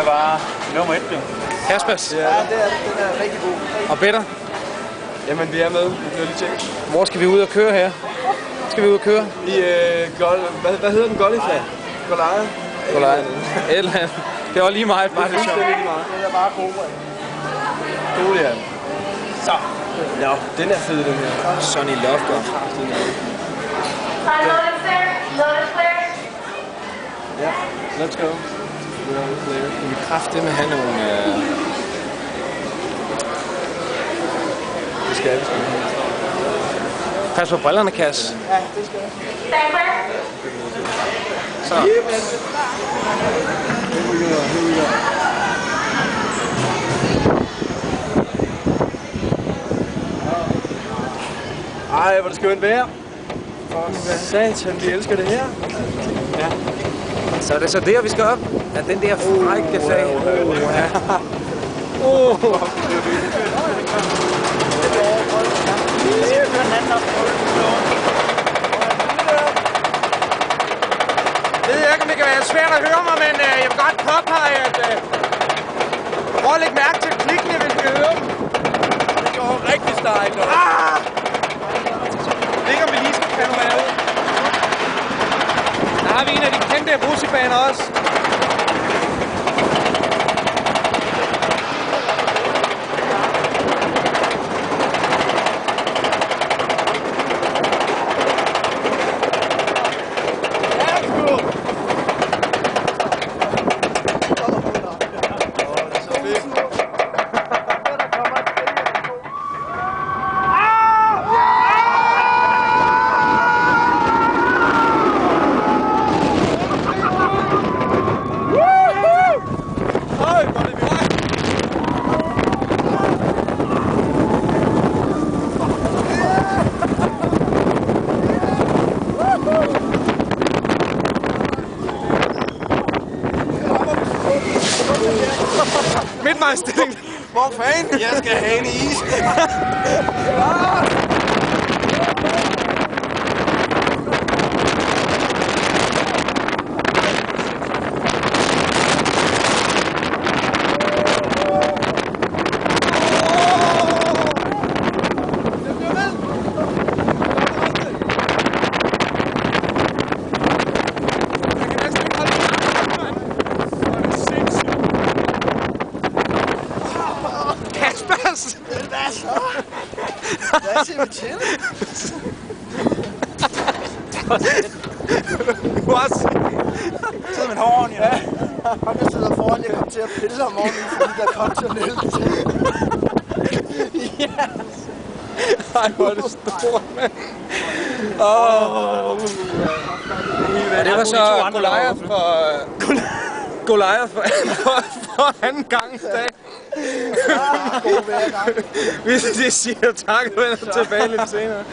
er bare nummer 1, jo. Kaspers? Ja, det er den er rigtig god. Og Peter? Jamen, vi er med. Vi bliver lige tjekket. Hvor skal vi ud og køre her? Skal vi ud og køre? I hvad hedder den? Golliflag? Goliath? Goliath. Et eller andet. Det var lige meget, bare det sjovt. Det er bare gode. Gode, ja. Så. Ja, den er fed, den her. Sonny Lovegood. Ja, let's go. Vi vil kraftedeme have nogle... Det skal vi. Pas på brillerne, Kas. Ja, det skal vi. Så. Here we go. Ej, hvor det skønt vejr. For satan, vi elsker det her. Ja. Så er det så der, vi skal op? Ja, den der frække fag. Jeg ved ikke, om det kan være svært at høre mig, men jeg vil godt påpege, at prøv at lægge mærke til klikkene, hvis vi hører dem. Det går rigtig stejlt. Jeg ved ikke, om vi lige skal panorere ud. Der har vi en af de kendte russebaner også. Midtvejsstilling. Hvor fanden? Jeg skal have en is. Hvad siger vi til? Du har også siddet med hården, ja. Ham der sidder foran, jeg kom til at pille om morgenen, fordi der kom til at Ja. Ej, hvor er det stort, mand. Ja, det var så Goliath for anden gang i dag. Vi siger tak og vender tilbage lidt senere.